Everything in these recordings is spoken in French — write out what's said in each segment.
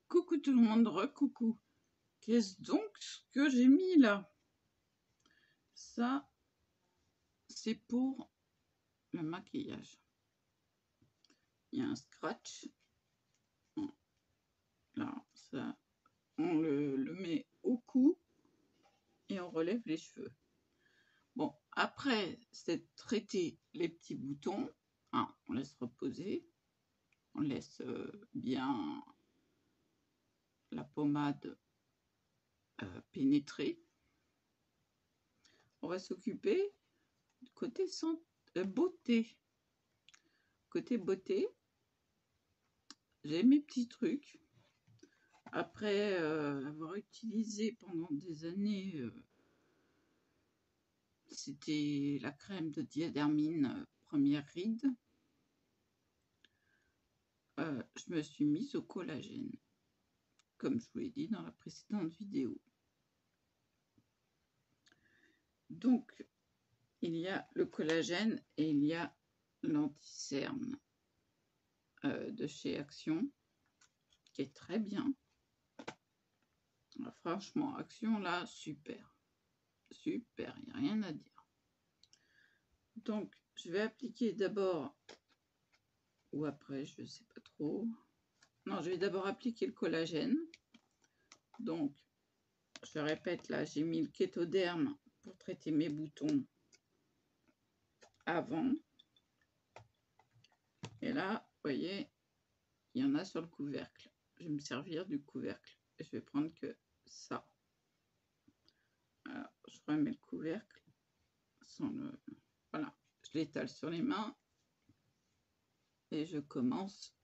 Coucou tout le monde, recoucou. Qu'est-ce donc que j'ai mis là? Ça, c'est pour le maquillage. Il y a un scratch. Là, ça, on le met au cou et on relève les cheveux. Bon, après, c'est traiter les petits boutons. Ah, on laisse reposer. On laisse bien la pommade pénétrer. On va s'occuper du côté beauté. Côté beauté, j'ai mes petits trucs. Après avoir utilisé pendant des années, c'était la crème de Diadermine première ride. Je me suis mise au collagène, comme je vous l'ai dit dans la précédente vidéo. Donc, il y a le collagène et il y a l'anti-cerne de chez Action, qui est très bien. Franchement, Action, là, super. Super, il n'y a rien à dire. Donc, je vais appliquer d'abord, ou après, je ne sais pas trop. Non, je vais d'abord appliquer le collagène. Donc, je répète, là, j'ai mis le Kétoderm pour traiter mes boutons avant. Et là, vous voyez, il y en a sur le couvercle. Je vais me servir du couvercle. Et je vais prendre que ça. Alors, je remets le couvercle. Voilà, je l'étale sur les mains. Et je commence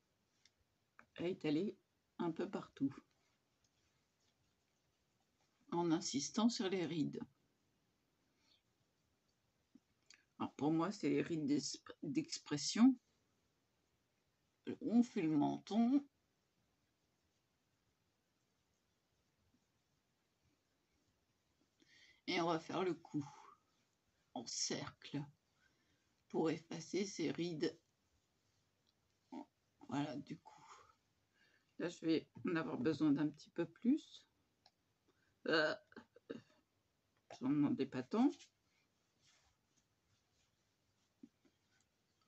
à étaler un peu partout. En insistant sur les rides. Alors pour moi, c'est les rides d'expression. On fait le menton. Et on va faire le cou en cercle pour effacer ces rides. Voilà, du coup. Là, je vais en avoir besoin d'un petit peu plus. J'en demandais pas tant.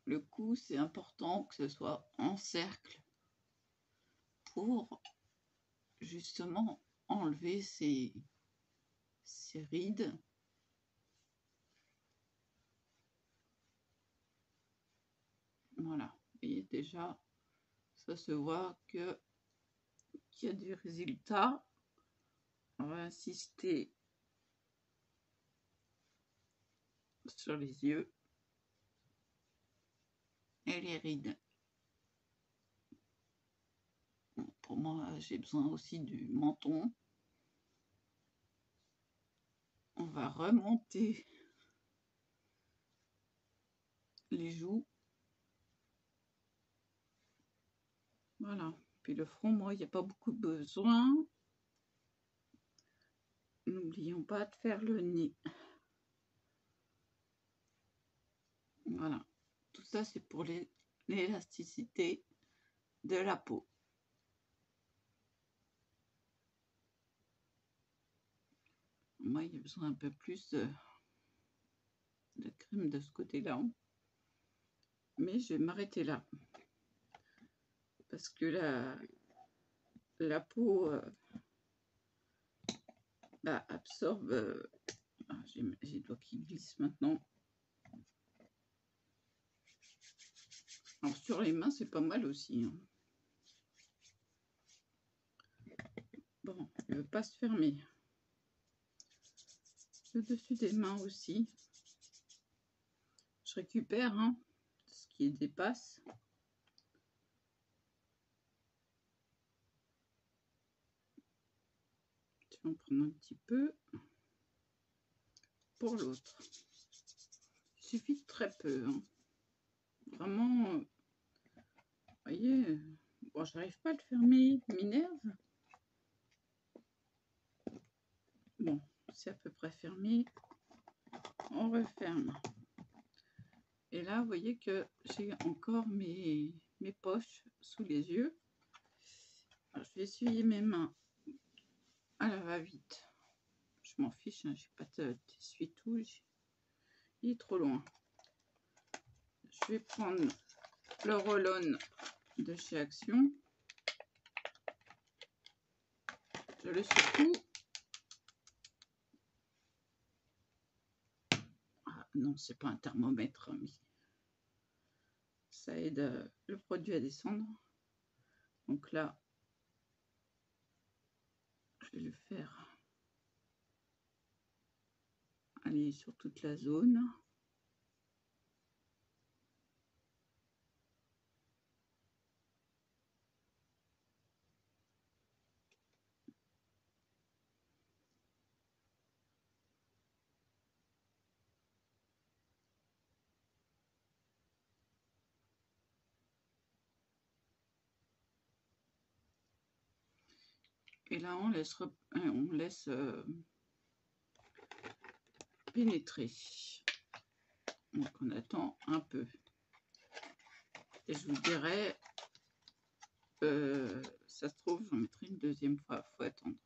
Le cou, c'est important que ce soit en cercle pour justement enlever ces rides. Voilà, vous voyez déjà, ça se voit qu'il y a du résultat. On va insister sur les yeux et les rides. Pour moi, j'ai besoin aussi du menton. On va remonter les joues. Voilà. Puis le front, moi, il n'y a pas beaucoup de besoin. N'oublions pas de faire le nez. Voilà. Tout ça, c'est pour l'élasticité de la peau. Moi, il y a besoin un peu plus de crème de ce côté-là. Mais je vais m'arrêter là. Parce que la peau absorbe... j'ai les doigts qui glissent maintenant. Alors sur les mains, c'est pas mal aussi. Hein. Bon, il ne veut pas se fermer. Le dessus des mains aussi. Je récupère ce qui dépasse. Je vais en prendre un petit peu pour l'autre. Il suffit de très peu. Hein. Vraiment, vous voyez, Bon, j'arrive pas à le fermer, il m'énerve. Bon, c'est à peu près fermé. On referme. Et là, vous voyez que j'ai encore mes poches sous les yeux. Alors, je vais essuyer mes mains à la va-vite. Je m'en fiche, hein, j'ai pas d'essuie-tout. Il est trop loin. Je vais prendre le roll-on de chez Action. Je le secoue. Ah, non, c'est pas un thermomètre, mais ça aide le produit à descendre. Donc là, je vais le faire aller sur toute la zone. Et là, on laisse pénétrer. Donc, on attend un peu. Et je vous dirai, ça se trouve, j'en mettrai une deuxième fois. Il faut attendre.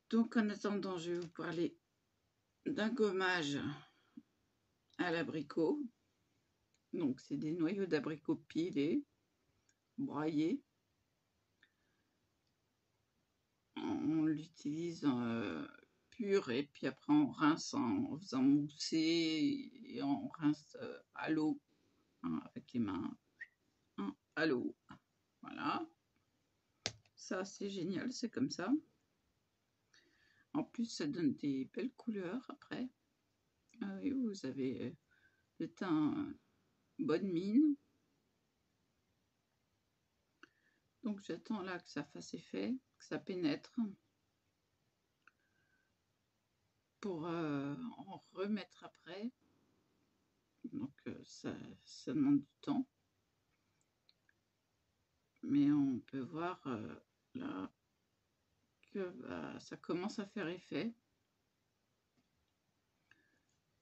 Donc, en attendant, je vais vous parler d'un gommage à l'abricot. Donc, c'est des noyaux d'abricot pilés, broyés. On l'utilise pur et puis après on rince en faisant mousser et on rince à l'eau, hein, avec les mains, hein, à l'eau. Voilà, ça c'est génial, c'est comme ça. En plus ça donne des belles couleurs après. Ah oui, vous avez le teint bonne mine. Donc j'attends là que ça fasse effet, que ça pénètre, pour en remettre après. Donc ça demande du temps. Mais on peut voir là que ça commence à faire effet.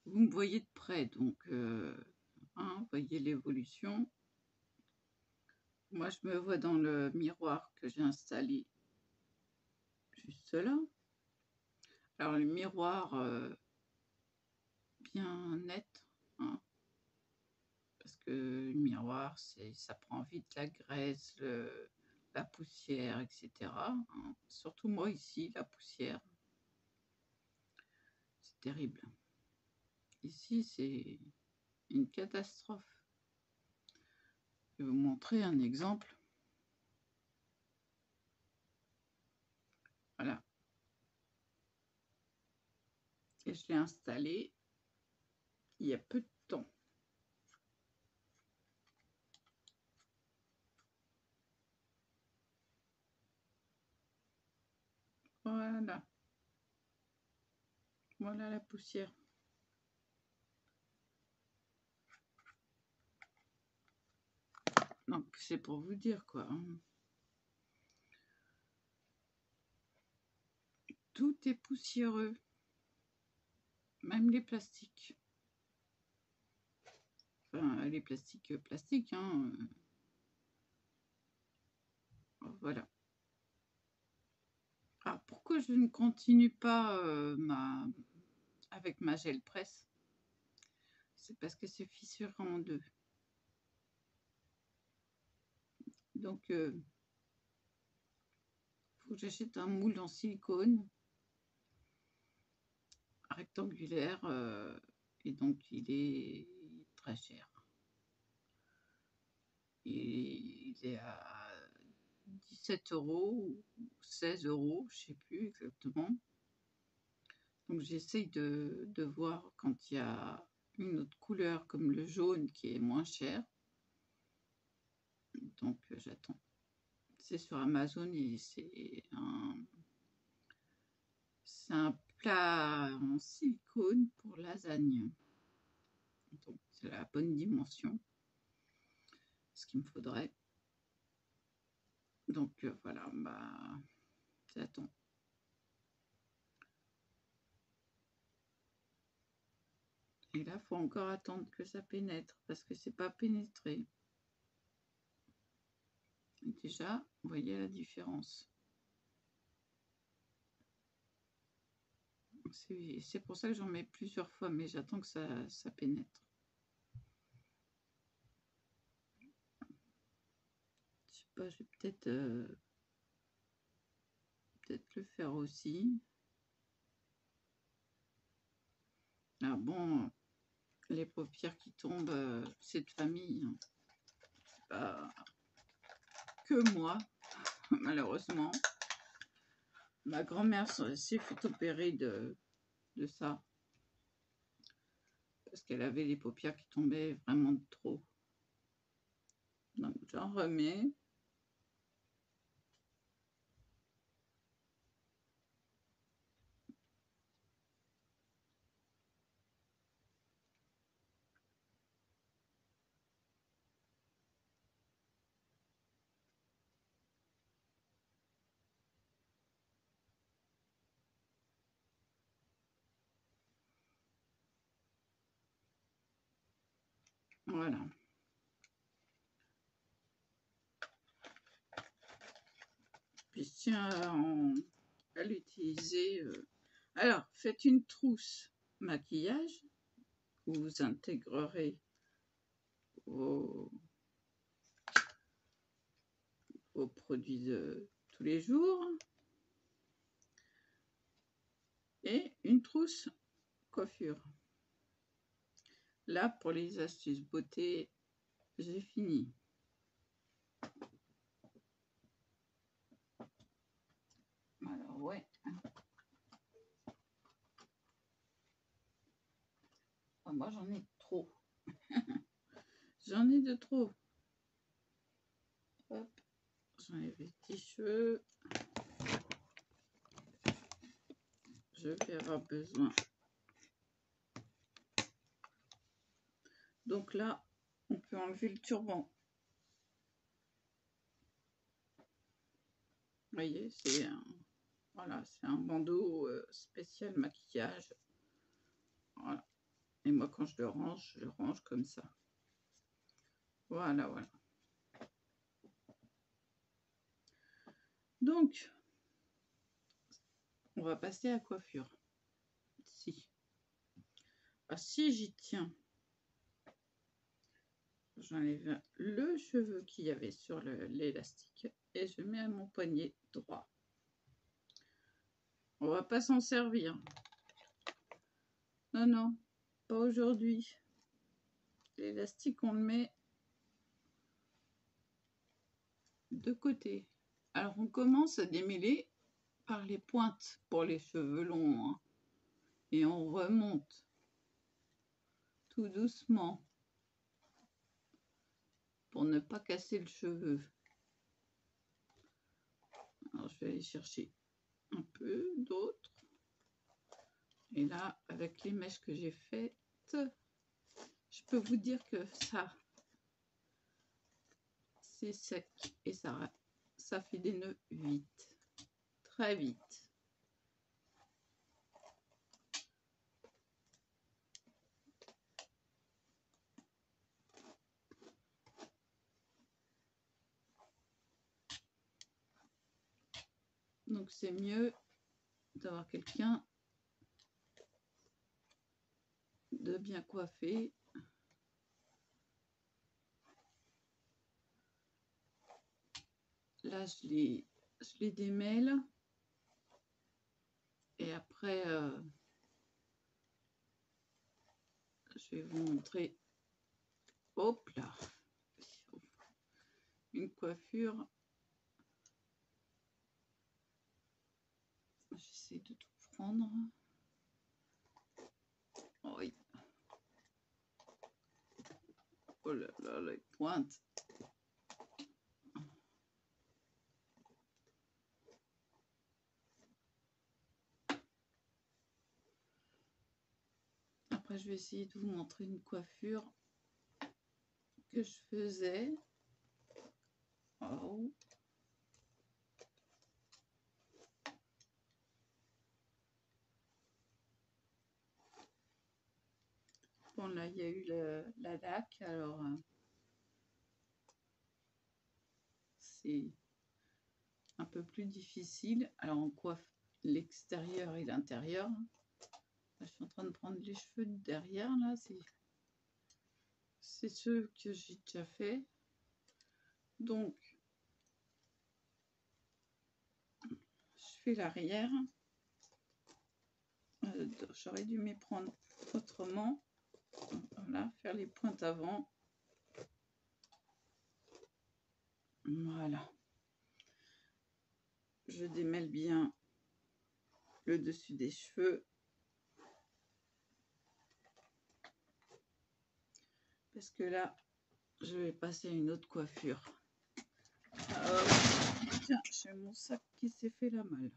Vous me voyez de près, donc hein, vous voyez l'évolution. Moi, je me vois dans le miroir que j'ai installé juste là. Alors, le miroir bien net, hein, parce que le miroir, ça prend vite la graisse, la poussière, etc. Hein. Surtout moi ici, la poussière. C'est terrible. Ici, c'est une catastrophe. Je vais vous montrer un exemple. Voilà. Et je l'ai installé il y a peu de temps. Voilà. Voilà la poussière. Donc, c'est pour vous dire quoi. Tout est poussiéreux. Même les plastiques. Enfin, les plastiques, hein. Voilà. Alors, pourquoi je ne continue pas avec ma gel presse? C'est parce que c'est fissuré en deux. Donc, faut que j'achète un moule en silicone rectangulaire et donc il est très cher. Il est à 17 € ou 16 €, je ne sais plus exactement. Donc j'essaye de voir quand il y a une autre couleur comme le jaune qui est moins cher. Donc j'attends. C'est sur Amazon et c'est un plat en silicone pour lasagne. Donc c'est la bonne dimension. Ce qu'il me faudrait. Donc voilà, bah, j'attends. Et là, il faut encore attendre que ça pénètre parce que c'est pas pénétré. Déjà, vous voyez la différence. C'est pour ça que j'en mets plusieurs fois, mais j'attends que ça pénètre. Je sais pas, je vais peut-être le faire aussi. Ah bon, les paupières qui tombent, c'est de famille. Hein. C'est pas que moi, malheureusement. Ma grand-mère s'est fait opérer de ça. Parce qu'elle avait les paupières qui tombaient vraiment de trop. Donc j'en remets. Voilà. Puis je tiens à l'utiliser. Alors, faites une trousse maquillage où vous intégrerez vos produits de tous les jours. Et une trousse coiffure. Là, pour les astuces beauté, j'ai fini. Alors, ouais. Ah, moi, j'en ai trop. J'en ai de trop. Hop. J'enlève les petits cheveux. Je vais avoir besoin. Donc là, on peut enlever le turban. Vous voyez, c'est voilà, c'est un bandeau spécial maquillage. Voilà. Et moi, quand je le range comme ça. Voilà, voilà. Donc, on va passer à coiffure. Si. Ah, si j'y tiens. J'enlève le cheveu qu'il y avait sur l'élastique et je mets à mon poignet droit. On va pas s'en servir. Non, non, pas aujourd'hui. L'élastique, on le met de côté. Alors, on commence à démêler par les pointes pour les cheveux longs. Hein. Et on remonte tout doucement pour ne pas casser le cheveu. Alors, je vais aller chercher un peu d'autres. Et là, avec les mèches que j'ai faites, je peux vous dire que ça, c'est sec et ça fait des nœuds vite, très vite. Donc c'est mieux d'avoir quelqu'un de bien coiffé. Là, je les démêle. Et après, je vais vous montrer. Hop là. Une coiffure. J'essaie de tout prendre. Oui. Oh là là, les pointes. Après, je vais essayer de vous montrer une coiffure que je faisais. Oh. Là, il y a eu la laque, alors c'est un peu plus difficile. Alors, on coiffe l'extérieur et l'intérieur. Je suis en train de prendre les cheveux de derrière, là. C'est ceux que j'ai déjà fait. Donc, je fais l'arrière. J'aurais dû m'y prendre autrement. Voilà, faire les pointes avant. Voilà. Je démêle bien le dessus des cheveux. Parce que là, je vais passer à une autre coiffure. Tiens, j'ai mon sac qui s'est fait la malle.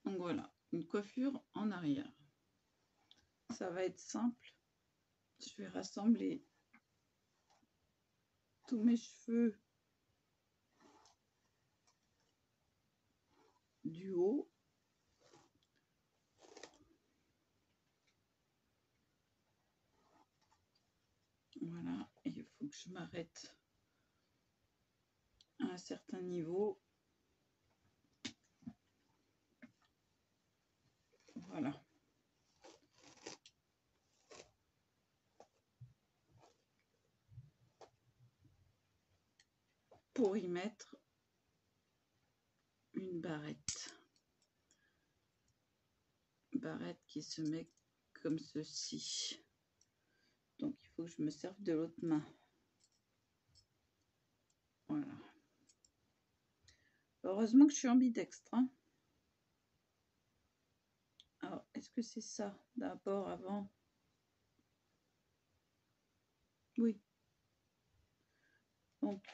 Donc voilà, une coiffure en arrière. Ça va être simple. Je vais rassembler tous mes cheveux du haut. Voilà, et il faut que je m'arrête à un certain niveau. Voilà. Pour y mettre une barrette. Barrette qui se met comme ceci. Donc il faut que je me serve de l'autre main. Voilà. Heureusement que je suis ambidextre. Hein. Alors, est-ce que c'est ça d'abord avant? Oui. Donc,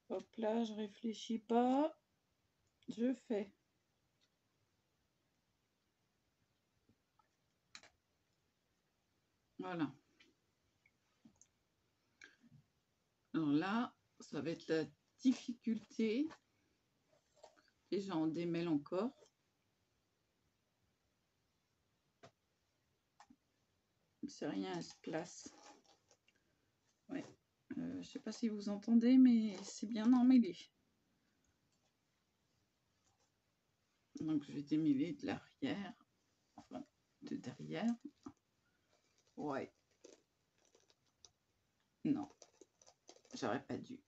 hop là, je réfléchis pas. Je fais. Voilà. Alors là, ça va être la difficulté. Déjà, on démêle encore. C'est rien, elle se place. Ouais. Je sais pas si vous entendez, mais c'est bien emmêlé. Donc, je vais démêler de l'arrière, enfin, de derrière. Ouais. Non, j'aurais pas dû.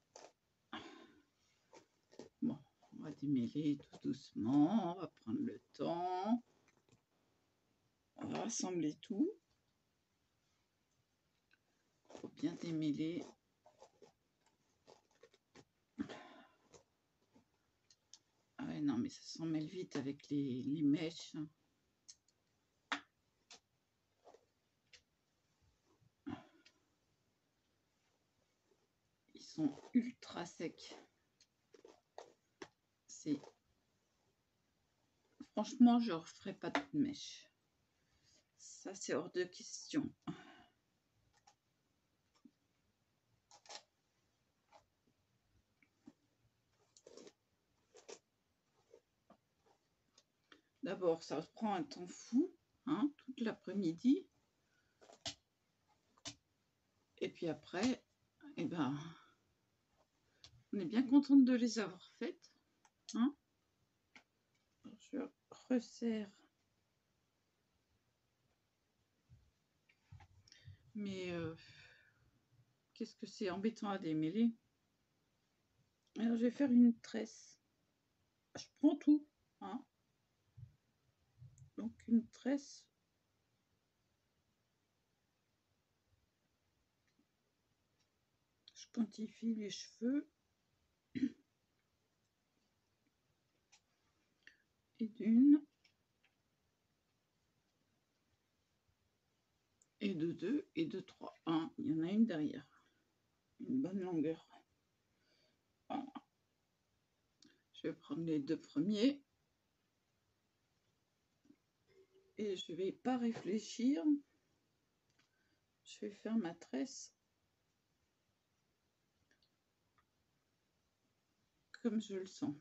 Bon, on va démêler tout doucement. On va prendre le temps. On va rassembler tout. Il faut bien démêler. Ah ouais, non, mais ça s'en mêle vite avec les mèches. Ils sont ultra secs. Franchement, je ne referai pas de mèches. Ça, c'est hors de question. D'abord, ça prend un temps fou, hein, toute l'après-midi. Et puis après, eh ben, on est bien contente de les avoir faites. Hein. Alors, je resserre. Mais qu'est-ce que c'est embêtant à démêler. Alors, je vais faire une tresse. Je prends tout. Hein. Donc, une tresse. Je quantifie les cheveux. Et d'une. Et de deux. Et de trois. Un. Il y en a une derrière. Une bonne longueur. Voilà. Je vais prendre les deux premiers. Et je ne vais pas réfléchir. Je vais faire ma tresse comme je le sens.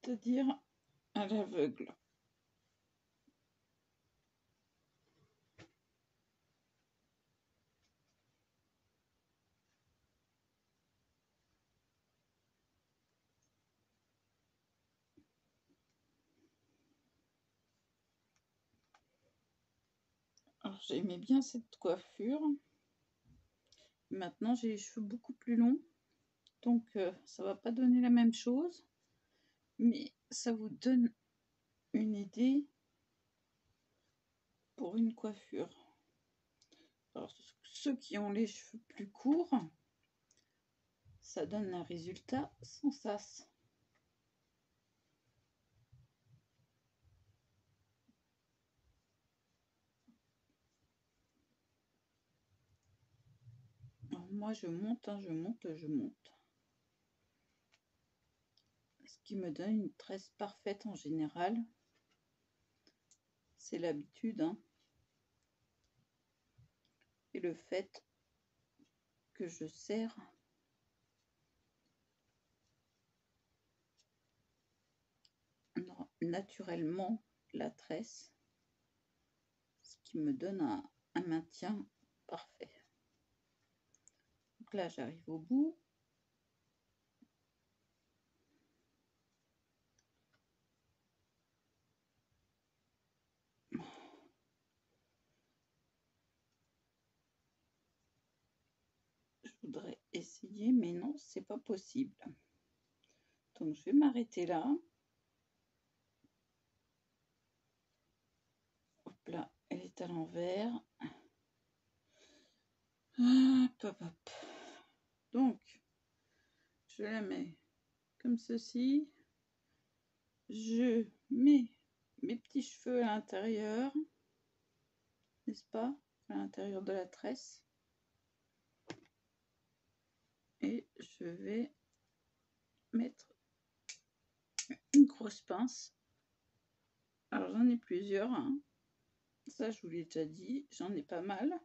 c'est-à-dire à l'aveugle. Alors j'aimais bien cette coiffure. Maintenant j'ai les cheveux beaucoup plus longs, donc ça va pas donner la même chose, mais ça vous donne une idée pour une coiffure. Alors ceux qui ont les cheveux plus courts, ça donne un résultat sans sas. Alors moi je monte, hein, je monte. Ce qui me donne une tresse parfaite en général. C'est l'habitude, hein, et le fait que je serre naturellement la tresse, ce qui me donne un maintien parfait. Donc là j'arrive au bout. Je voudrais essayer, mais non, c'est pas possible. Donc je vais m'arrêter là. Hop là, elle est à l'envers. Hop, hop, hop. Donc je la mets comme ceci. Je mets mes petits cheveux à l'intérieur, n'est-ce pas, à l'intérieur de la tresse. Et je vais mettre une grosse pince. Alors j'en ai plusieurs, hein. Ça je vous l'ai déjà dit, j'en ai pas mal.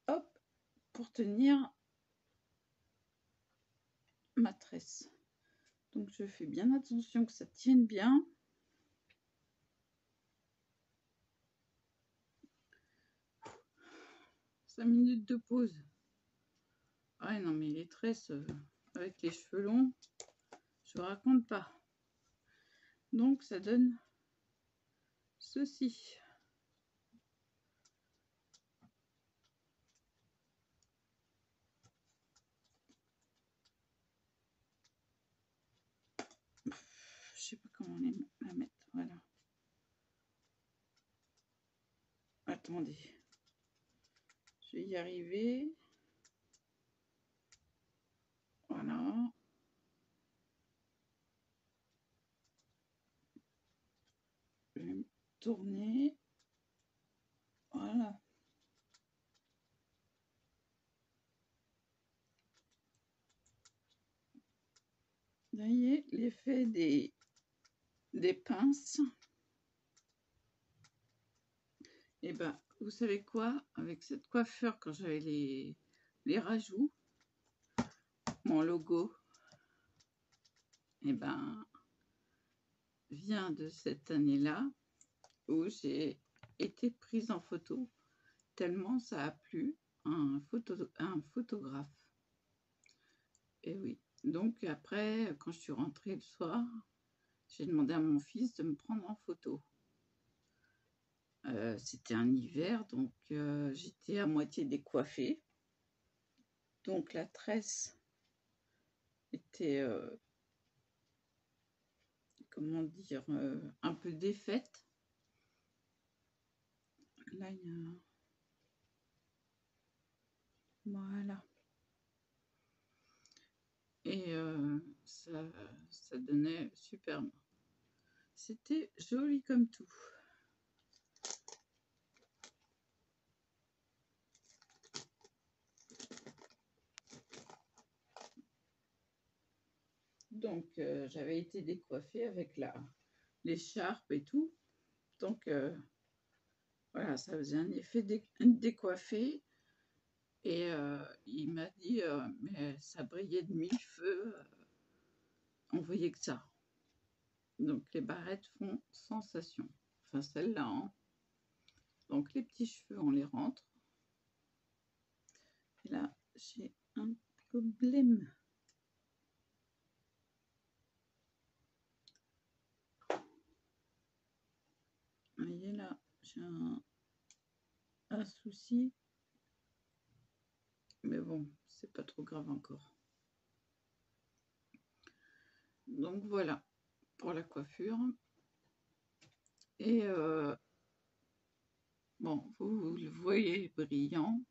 Hop, pour tenir ma tresse. Donc je fais bien attention que ça tienne bien. Cinq minutes de pause. Ah non mais les tresses avec les cheveux longs, je raconte pas. Donc ça donne ceci. Je sais pas comment la mettre, voilà. Attendez, je vais y arriver. Voilà. Je vais me tourner. Voilà. Vous voyez l'effet des pinces. Et ben, vous savez quoi? Avec cette coiffure, quand j'avais les rajouts, mon logo, et ben, vient de cette année-là où j'ai été prise en photo, tellement ça a plu à un photographe. Et oui, donc après, quand je suis rentrée le soir, j'ai demandé à mon fils de me prendre en photo. C'était un hiver, donc j'étais à moitié décoiffée. Donc la tresse était, comment dire, un peu défaite. Là, il y a... Voilà. Et ça donnait superbe. C'était joli comme tout. Donc j'avais été décoiffée avec l'écharpe et tout. Donc voilà, ça faisait un effet décoiffé. Et il m'a dit, mais ça brillait de mille feux, on voyait que ça. Donc les barrettes font sensation. Enfin celle-là, hein. Donc les petits cheveux, on les rentre. Et là, j'ai un problème. Vous voyez là, j'ai un souci. Mais bon, c'est pas trop grave encore. Donc voilà pour la coiffure. Et bon, vous le voyez brillant.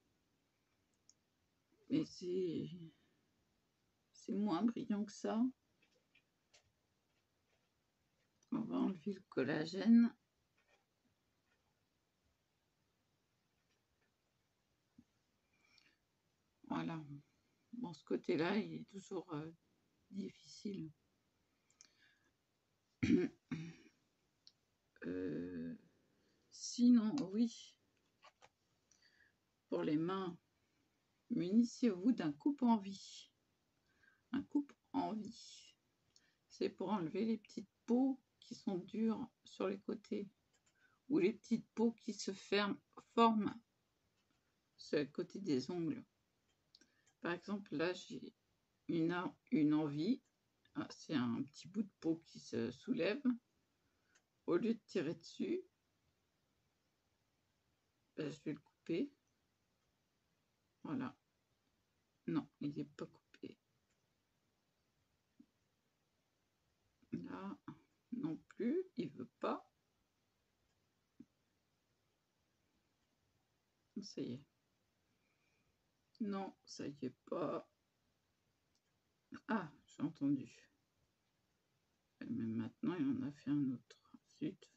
Mais c'est moins brillant que ça. On va enlever le collagène. Voilà. Bon, ce côté-là, il est toujours difficile. Sinon, oui, pour les mains, munissez-vous d'un coupe-en-vie. Un coupe-en-vie. C'est pour enlever les petites peaux qui sont dures sur les côtés ou les petites peaux qui se forment sur le côté des ongles. Par exemple, là, j'ai une envie. Ah, c'est un petit bout de peau qui se soulève. Au lieu de tirer dessus, ben, je vais le couper. Voilà. Non, il n'est pas coupé. Là, non plus, il veut pas. Ça y est. Non, ça y est pas. Ah, j'ai entendu. Mais maintenant, il en a fait un autre. Zut.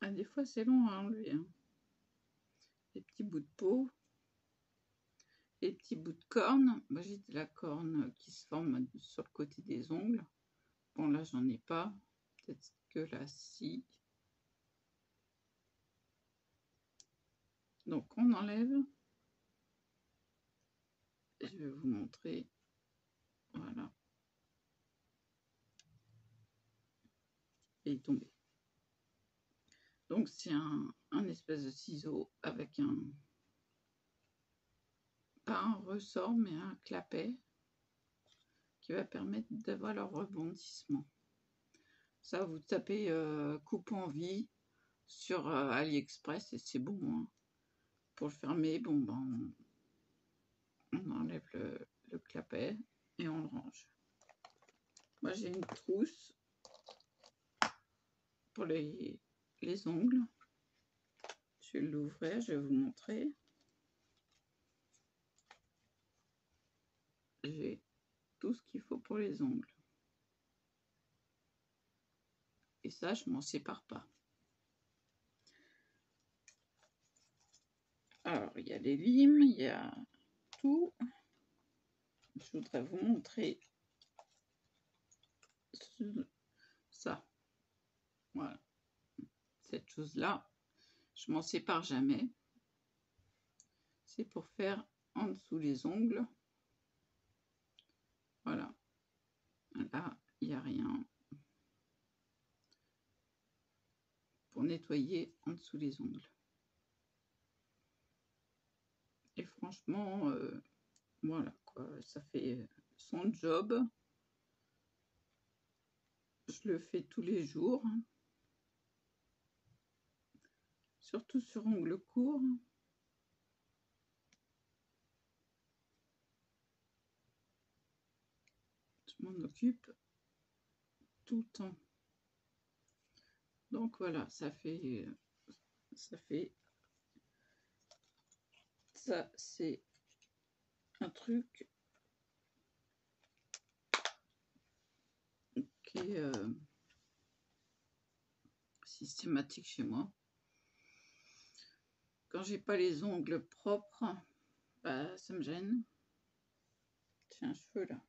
Ah, des fois, c'est long à enlever. Hein. Les petits bouts de peau. Les petits bouts de corne. Moi, j'ai de la corne qui se forme sur le côté des ongles. Bon, là, j'en ai pas. Peut-être que là, si. Donc, on enlève. Je vais vous montrer. Voilà. Et il est tombé. Donc, c'est un espèce de ciseau avec pas un ressort, mais un clapet qui va permettre d'avoir le rebondissement. Ça, vous tapez coupe-en-vie sur AliExpress et c'est bon. Hein. Pour le fermer, bon, ben, on enlève le clapet et on le range. Moi, j'ai une trousse pour les ongles. Je vais l'ouvrir, je vais vous montrer. J'ai tout ce qu'il faut pour les ongles. Et ça, je m'en sépare pas. Alors, il y a les limes, il y a tout. Je voudrais vous montrer ça. Voilà. Cette chose-là, je m'en sépare jamais. C'est pour faire en dessous les ongles. Voilà. Là, il n'y a rien. Pour nettoyer en dessous les ongles. Et franchement, voilà quoi, ça fait son job. Je le fais tous les jours. Surtout sur ongles courts. Je m'en occupe tout le temps. Donc voilà, ça c'est un truc qui est systématique chez moi. Quand j'ai pas les ongles propres, bah, ça me gêne. J'ai un cheveu là.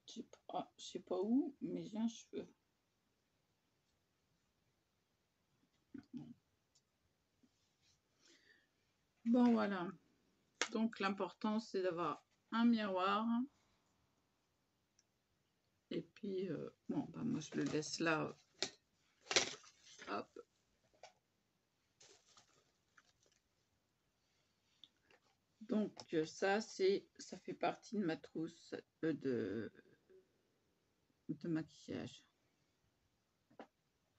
Je sais pas où, mais j'ai un cheveu. Bon, voilà. Donc, l'important, c'est d'avoir un miroir. Et puis, bon, bah, moi, je le laisse là. Hop. Donc, ça fait partie de ma trousse de maquillage.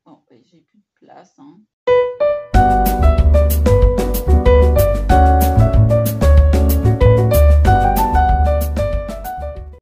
Bon, j'ai plus de place, hein.